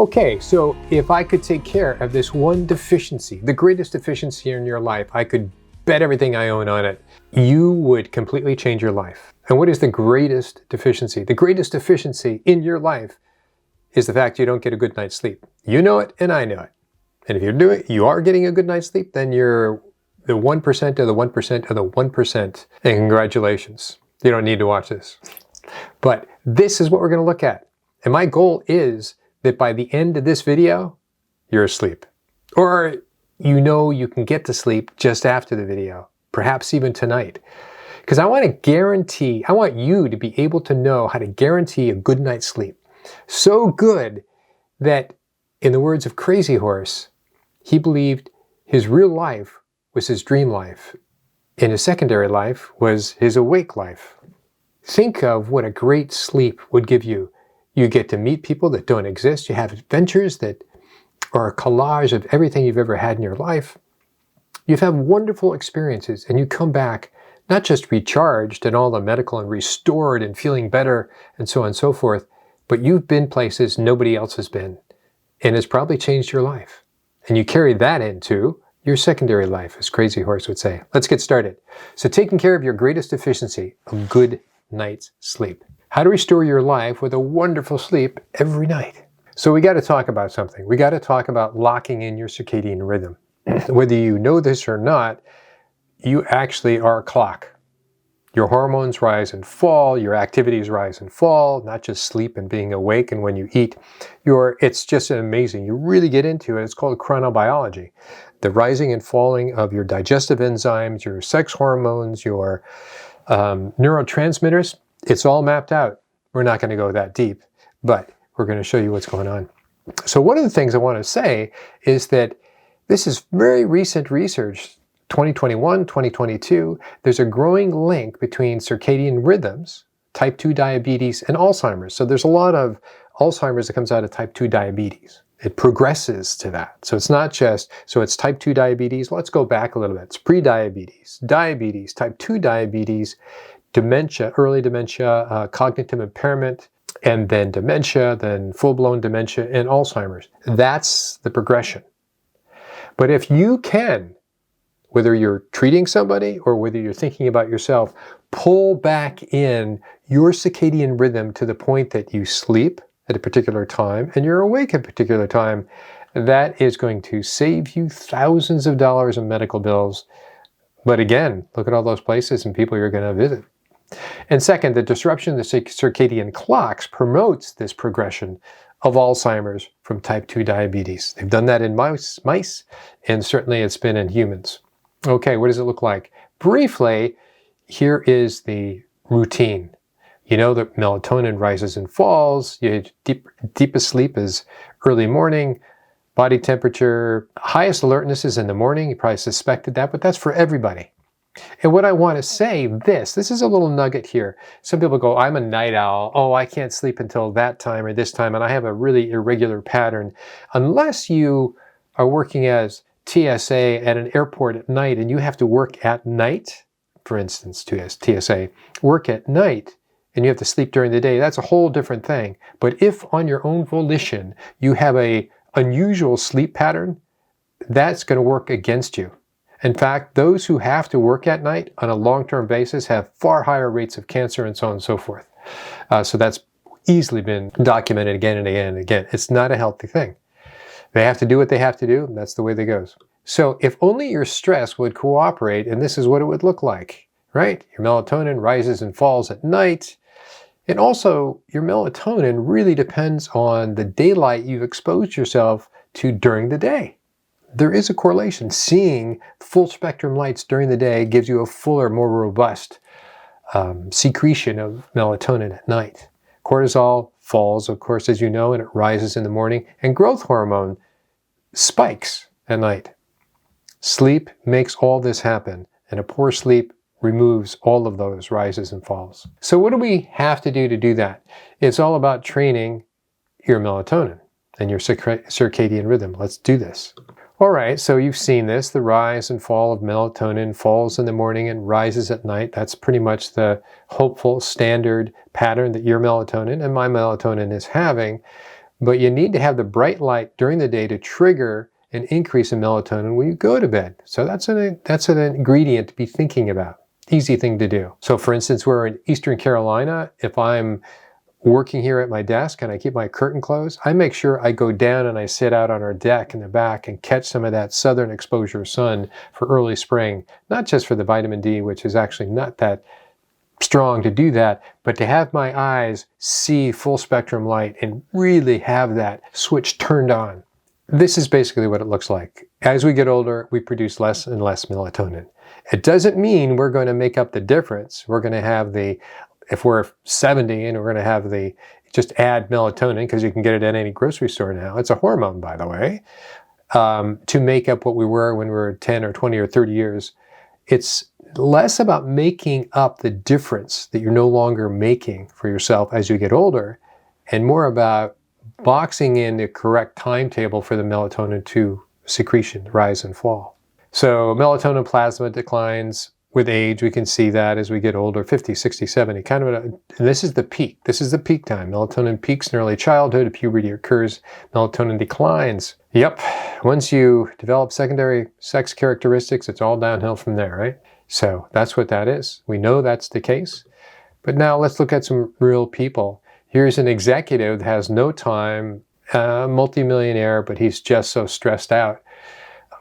Okay, so if I could take care of this one deficiency, the greatest deficiency in your life, I could bet everything I own on it, you would completely change your life. And what is the greatest deficiency? The greatest deficiency in your life is the fact you don't get a good night's sleep. You know it, and I know it. And if you are getting a good night's sleep, then you're the 1% of the 1% of the 1%. And congratulations. You don't need to watch this. But this is what we're going to look at. And my goal is that by the end of this video, you're asleep. Or you know you can get to sleep just after the video, perhaps even tonight. Because I want you to be able to know how to guarantee a good night's sleep. So good that, in the words of Crazy Horse, he believed his real life was his dream life, and his secondary life was his awake life. Think of what a great sleep would give you. You get to meet people that don't exist. You have adventures that are a collage of everything you've ever had in your life. You've had wonderful experiences, and you come back not just recharged and all the medical and restored and feeling better and so on and so forth, but you've been places nobody else has been, and it's probably changed your life. And you carry that into your secondary life, as Crazy Horse would say. Let's get started. So taking care of your greatest deficiency, a good night's sleep. How to restore your life with a wonderful sleep every night. So we got to talk about something. We got to talk about locking in your circadian rhythm. Whether you know this or not, you actually are a clock. Your hormones rise and fall, your activities rise and fall, not just sleep and being awake and when you eat. It's just amazing. You really get into it. It's called chronobiology. The rising and falling of your digestive enzymes, your sex hormones, your neurotransmitters, it's all mapped out. We're not going to go that deep, but we're going to show you what's going on. So one of the things I want to say is that this is very recent research, 2021, 2022. There's a growing link between circadian rhythms, type 2 diabetes, and Alzheimer's. So there's a lot of Alzheimer's that comes out of type 2 diabetes. It progresses to that. So it's not just, so it's type 2 diabetes. Let's go back a little bit. It's pre-diabetes, diabetes, type 2 diabetes, dementia, early dementia, cognitive impairment, and then dementia, then full-blown dementia, and Alzheimer's. That's the progression. But if you can, whether you're treating somebody or whether you're thinking about yourself, pull back in your circadian rhythm to the point that you sleep at a particular time and you're awake at a particular time, that is going to save you thousands of dollars in medical bills. But again, look at all those places and people you're going to visit. And second, the disruption of the circadian clocks promotes this progression of Alzheimer's from type 2 diabetes. They've done that in mice, and certainly it's been in humans. Okay, what does it look like? Briefly, here is the routine. You know that melatonin rises and falls. Deepest sleep is early morning. Body temperature, highest alertness is in the morning. You probably suspected that, but that's for everybody. And what I want to say, this is a little nugget here. Some people go, I'm a night owl. Oh, I can't sleep until that time or this time, and I have a really irregular pattern. Unless you are working as TSA at an airport at night and you have to work at night, for instance, TSA, work at night, and you have to sleep during the day, that's a whole different thing. But if on your own volition you have a unusual sleep pattern, that's going to work against you. In fact, those who have to work at night on a long-term basis have far higher rates of cancer and so on and so forth. So that's easily been documented again and again and again. It's not a healthy thing. They have to do what they have to do, and that's the way that goes. So if only your stress would cooperate, and this is what it would look like, right? Your melatonin rises and falls at night. And also, your melatonin really depends on the daylight you've exposed yourself to during the day. There is a correlation. Seeing full spectrum lights during the day gives you a fuller, more robust secretion of melatonin at night. Cortisol falls, of course, as you know, and it rises in the morning. And growth hormone spikes at night. Sleep makes all this happen, and a poor sleep removes all of those rises and falls. So what do we have to do that? It's all about training your melatonin and your circadian rhythm. Let's do this. All right, so you've seen this, the rise and fall of melatonin, falls in the morning and rises at night. That's pretty much the hopeful standard pattern that your melatonin and my melatonin is having. but you need to have the bright light during the day to trigger an increase in melatonin when you go to bed. So that's an ingredient to be thinking about. Easy thing to do. So for instance, we're in Eastern Carolina. If I'm working here at my desk and I keep my curtain closed, I make sure I go down and I sit out on our deck in the back and catch some of that southern exposure sun for early spring, not just for the vitamin D, which is actually not that strong to do that, but to have my eyes see full spectrum light and really have that switch turned on. This is basically what it looks like. As we get older, we produce less and less melatonin. It doesn't mean we're going to make up the difference. We're going to have if we're 70 and we're going to have just add melatonin, because you can get it at any grocery store now. It's a hormone, by the way, to make up what we were when we were 10 or 20 or 30 years. It's less about making up the difference that you're no longer making for yourself as you get older, and more about boxing in the correct timetable for the melatonin to secretion, rise and fall. So melatonin plasma declines with age. We can see that as we get older, 50, 60, 70, and this is the peak. This is the peak time. Melatonin peaks in early childhood, puberty occurs, melatonin declines. Yep, once you develop secondary sex characteristics, it's all downhill from there, right? So that's what that is. We know that's the case. But now let's look at some real people. Here's an executive that has no time, multimillionaire, but he's just so stressed out.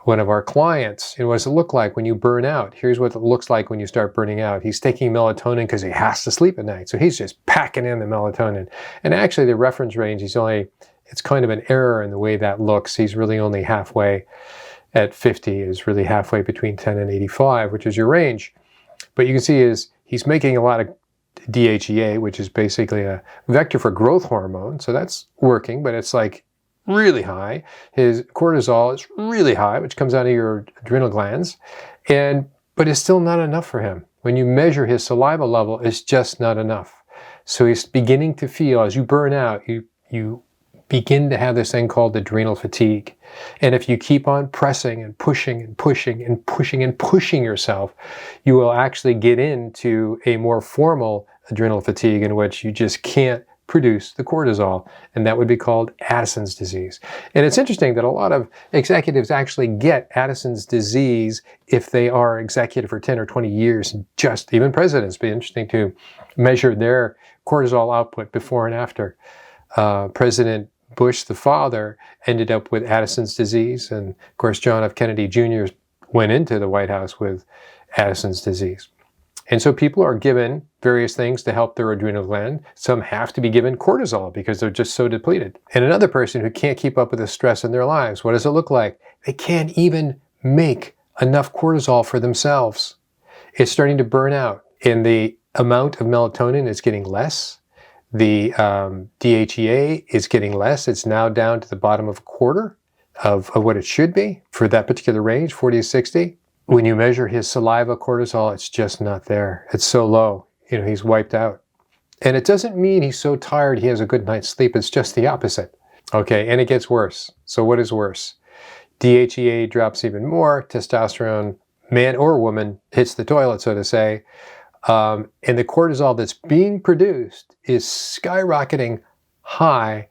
One of our clients, what does it look like when you burn out? Here's what it looks like when you start burning out. He's taking melatonin because he has to sleep at night. So he's just packing in the melatonin. And actually the reference range, it's kind of an error in the way that looks. He's really only halfway at 50, is really halfway between 10 and 85, which is your range. But you can see he's making a lot of DHEA, which is basically a vector for growth hormone. So that's working, but it's like really high. His cortisol is really high, which comes out of your adrenal glands, but it's still not enough for him. When you measure his saliva level, it's just not enough. So he's beginning to feel, as you burn out, you begin to have this thing called adrenal fatigue. And if you keep on pressing and pushing and pushing and pushing and pushing yourself, you will actually get into a more formal adrenal fatigue in which you just can't produce the cortisol, and that would be called Addison's disease. And it's interesting that a lot of executives actually get Addison's disease if they are executive for 10 or 20 years. Just even presidents, be interesting to measure their cortisol output before and after. President Bush, the father, ended up with Addison's disease, and of course John F. Kennedy Jr. went into the White House with Addison's disease. And so people are given various things to help their adrenal gland. Some have to be given cortisol because they're just so depleted. And another person who can't keep up with the stress in their lives, what does it look like? They can't even make enough cortisol for themselves. It's starting to burn out, and the amount of melatonin is getting less. The DHEA is getting less. It's now down to the bottom of a quarter of what it should be for that particular range, 40 to 60. When you measure his saliva cortisol, it's just not there. It's so low. He's wiped out. And it doesn't mean he's so tired he has a good night's sleep. It's just the opposite. Okay, and it gets worse. So what is worse? DHEA drops even more. Testosterone, man or woman, hits the toilet, so to say. And the cortisol that's being produced is skyrocketing high,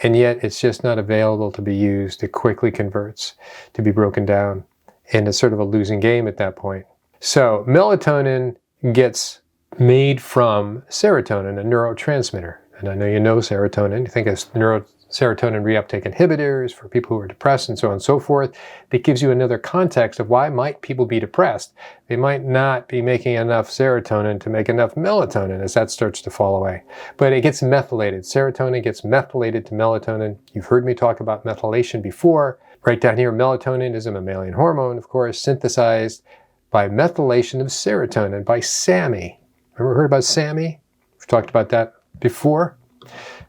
and yet it's just not available to be used. It quickly converts to be broken down, and it's sort of a losing game at that point. So melatonin gets made from serotonin, a neurotransmitter. And I know you know serotonin. You think of serotonin reuptake inhibitors for people who are depressed and so on and so forth. That gives you another context of why might people be depressed. They might not be making enough serotonin to make enough melatonin as that starts to fall away. But it gets methylated. Serotonin gets methylated to melatonin. You've heard me talk about methylation before. Right down here, melatonin is a mammalian hormone, of course, synthesized by methylation of serotonin by SAMe. Ever heard about SAMe? We've talked about that before.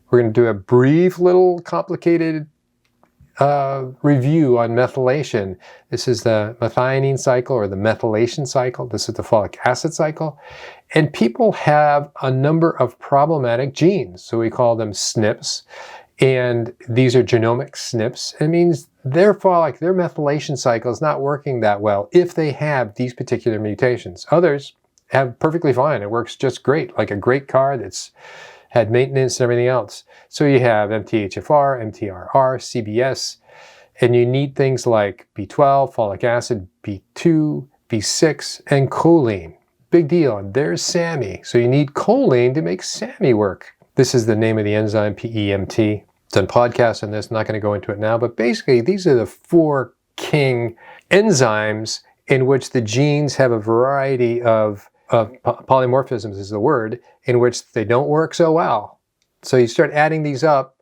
We're going to do a brief little complicated review on methylation. This is the methionine cycle or the methylation cycle. This is the folic acid cycle. And people have a number of problematic genes. So we call them SNPs. And these are genomic SNPs. It means their methylation cycle is not working that well if they have these particular mutations. Others have perfectly fine. It works just great, like a great car that's had maintenance and everything else. So you have MTHFR, MTRR, CBS, and you need things like B12, folic acid, B2, B6, and choline. Big deal. And there's SAMe. So you need choline to make SAMe work. This is the name of the enzyme, PEMT. Done podcasts on this, I'm not going to go into it now, but basically these are the 4 king enzymes in which the genes have a variety of polymorphisms is the word, in which they don't work so well. So you start adding these up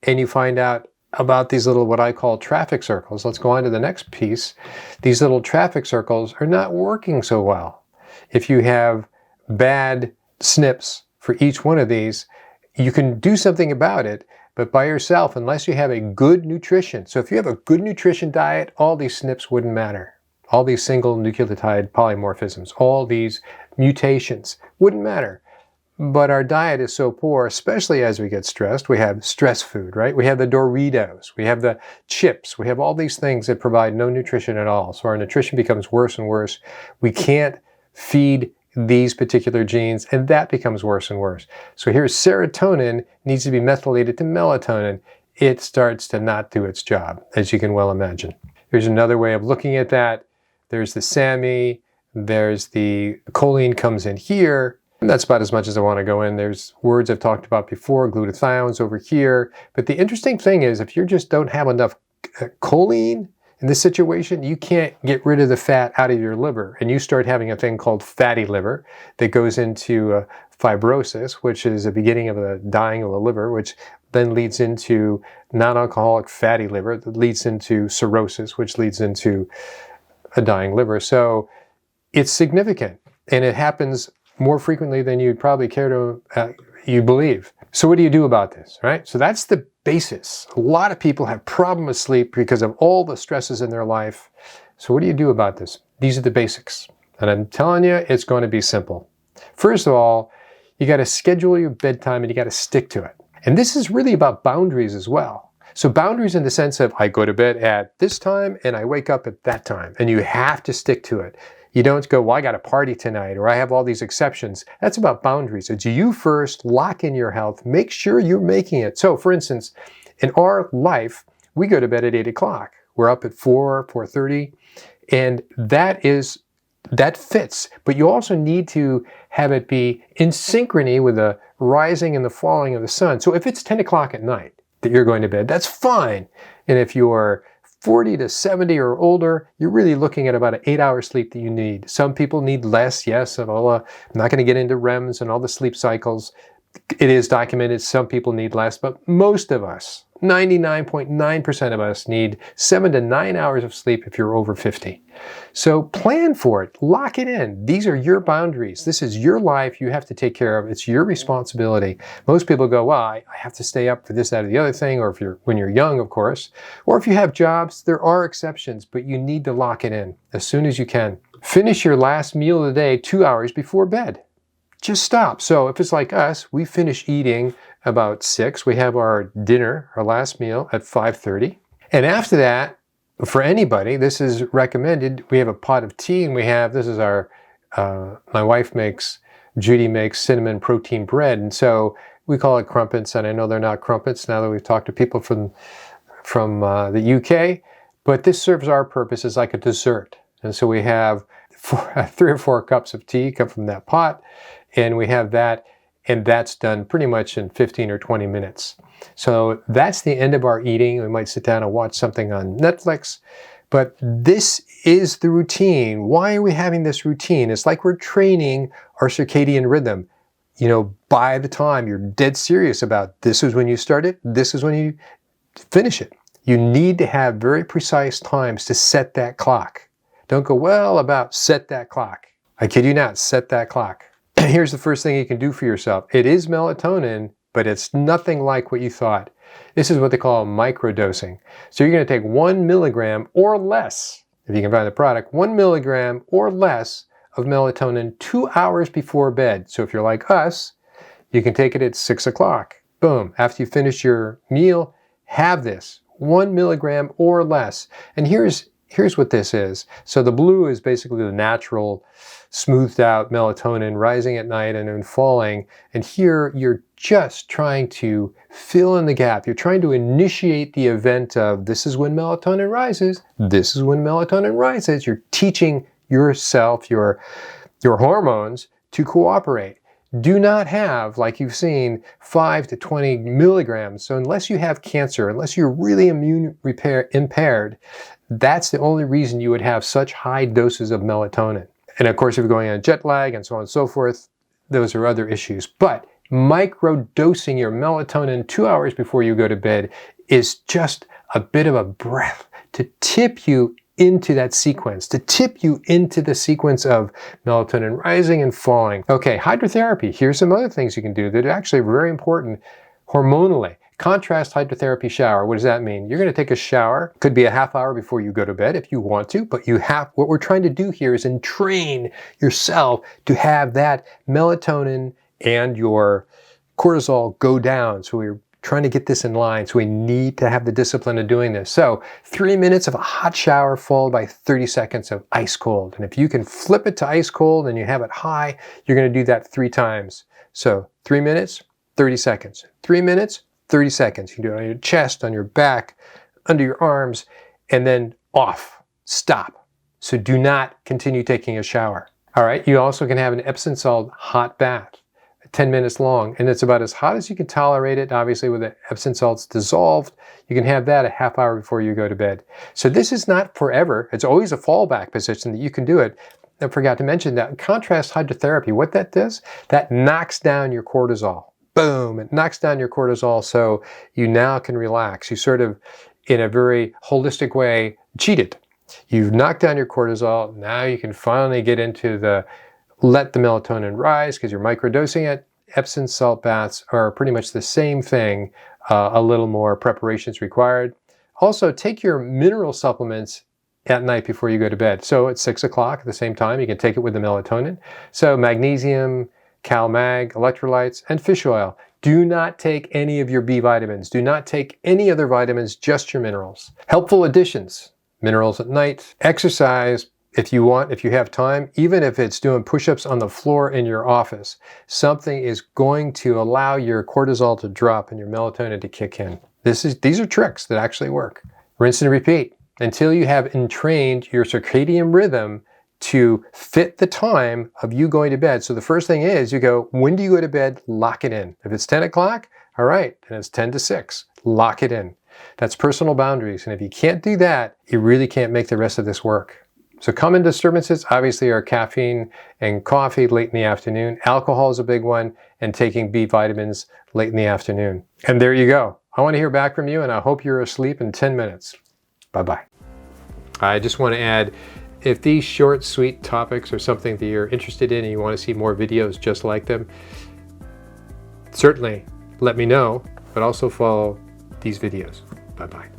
and you find out about these little, what I call traffic circles. Let's go on to the next piece. These little traffic circles are not working so well. If you have bad SNPs for each one of these, you can do something about it, but by yourself, unless you have a good nutrition. So if you have a good nutrition diet, all these SNPs wouldn't matter. All these single nucleotide polymorphisms, all these mutations wouldn't matter. But our diet is so poor, especially as we get stressed. We have stress food, right? We have the Doritos, we have the chips, we have all these things that provide no nutrition at all. So our nutrition becomes worse and worse. We can't feed these particular genes, and that becomes worse and worse. So here's serotonin needs to be methylated to melatonin. It starts to not do its job, as you can well imagine. Here's another way of looking at that. There's the SAMe, there's the choline comes in here. And that's about as much as I want to go in. There's words I've talked about before, glutathiones over here. But the interesting thing is, if you just don't have enough choline in this situation, you can't get rid of the fat out of your liver, and you start having a thing called fatty liver that goes into fibrosis, which is the beginning of the dying of the liver, which then leads into non-alcoholic fatty liver, that leads into cirrhosis, which leads into a dying liver. So it's significant, and it happens more frequently than you'd probably care to you believe. So what do you do about this, right? So that's the basis. A lot of people have problem with sleep because of all the stresses in their life. So what do you do about this? These are the basics. And I'm telling you, it's going to be simple. First of all, you got to schedule your bedtime and you got to stick to it. And this is really about boundaries as well. So boundaries in the sense of, I go to bed at this time and I wake up at that time, and you have to stick to it. You don't go, well, I got a party tonight, or I have all these exceptions. That's about boundaries. It's you first, lock in your health, make sure you're making it. So for instance, in our life, we go to bed at 8 o'clock. We're up at 4:30, and that fits. But you also need to have it be in synchrony with the rising and the falling of the sun. So if it's 10 o'clock at night that you're going to bed, that's fine. And if you're 40 to 70 or older, you're really looking at about an 8-hour sleep that you need. Some people need less, yes. And I'm not going to get into REMs and all the sleep cycles. It is documented some people need less, but most of us, 99.9% of us, need 7 to 9 hours of sleep if you're over 50. So plan for it. Lock it in. These are your boundaries. This is your life you have to take care of. It's your responsibility. Most people go, well, I have to stay up for this, that, or the other thing, or when you're young, of course. Or if you have jobs, there are exceptions, but you need to lock it in as soon as you can. Finish your last meal of the day 2 hours before bed. Just stop. So if it's like us, we finish eating about 6. We have our dinner, our last meal, at 5:30. And after that, for anybody, this is recommended. We have a pot of tea, and this is our, my wife Judi makes cinnamon protein bread. And so we call it crumpets. And I know they're not crumpets now that we've talked to people from the UK, but this serves our purpose as like a dessert. And so we have 3 or 4 cups of tea come from that pot. And we have that, and that's done pretty much in 15 or 20 minutes. So that's the end of our eating. We might sit down and watch something on Netflix, but this is the routine. Why are we having this routine? It's like we're training our circadian rhythm. By the time you're dead serious about this is when you start it, this is when you finish it. You need to have very precise times to set that clock. Don't go, well, about set that clock. I kid you not, set that clock. Here's the first thing you can do for yourself. It is melatonin, but it's nothing like what you thought. This is what they call microdosing. So you're going to take 1 milligram or less, if you can find the product, 1 milligram or less of melatonin 2 hours before bed. So if you're like us, you can take it at 6 o'clock. Boom. After you finish your meal, have this 1 milligram or less. And here's here's what this is. So the blue is basically the natural, smoothed out melatonin rising at night and then falling. And here you're just trying to fill in the gap. You're trying to initiate the event of this is when melatonin rises. This is when melatonin rises. You're teaching yourself, your hormones to cooperate. Do not have, like you've seen, 5 to 20 milligrams. So unless you have cancer, unless you're really immune impaired, that's the only reason you would have such high doses of melatonin. And of course, if you're going on jet lag and so on and so forth, those are other issues. But microdosing your melatonin 2 hours before you go to bed is just a bit of a breath to tip you into that sequence, to tip you into the sequence of melatonin rising and falling. Okay, hydrotherapy. Here's some other things you can do that are actually very important hormonally. Contrast hydrotherapy shower. What does that mean? You're going to take a shower. Could be a half hour before you go to bed if you want to, but what we're trying to do here is entrain yourself to have that melatonin and your cortisol go down. So we're trying to get this in line, so we need to have the discipline of doing this. So 3 minutes of a hot shower followed by 30 seconds of ice cold. And if you can flip it to ice cold and you have it high, you're going to do that 3 times. So 3 minutes, 30 seconds. 3 minutes, 30 seconds. You can do it on your chest, on your back, under your arms, and then off. Stop. So do not continue taking a shower. All right, you also can have an Epsom salt hot bath. 10 minutes long, and it's about as hot as you can tolerate it. Obviously, with the Epsom salts dissolved, you can have that a half hour before you go to bed. So this is not forever. It's always a fallback position that you can do it. I forgot to mention that. In contrast hydrotherapy, what that does, that knocks down your cortisol. Boom, it knocks down your cortisol, so you now can relax. You sort of, in a very holistic way, cheated. You've knocked down your cortisol. Now you can finally get into the let the melatonin rise because you're microdosing it. Epsom salt baths are pretty much the same thing. A little more preparation is required. Also, take your mineral supplements at night before you go to bed. So at 6 o'clock at the same time, you can take it with the melatonin. So magnesium, CalMag, electrolytes, and fish oil. Do not take any of your B vitamins. Do not take any other vitamins, just your minerals. Helpful additions. Minerals at night. Exercise. If you want, if you have time, even if it's doing push-ups on the floor in your office, something is going to allow your cortisol to drop and your melatonin to kick in. These are tricks that actually work. Rinse and repeat until you have entrained your circadian rhythm to fit the time of you going to bed. So the first thing is you go, when do you go to bed? Lock it in. If it's 10 o'clock, all right, and it's 10 to 6, lock it in. That's personal boundaries. And if you can't do that, you really can't make the rest of this work. So common disturbances obviously are caffeine and coffee late in the afternoon. Alcohol is a big one, and taking B vitamins late in the afternoon. And there you go. I want to hear back from you, and I hope you're asleep in 10 minutes. Bye-bye. I just want to add, if these short, sweet topics are something that you're interested in and you want to see more videos just like them, certainly let me know, but also follow these videos. Bye-bye.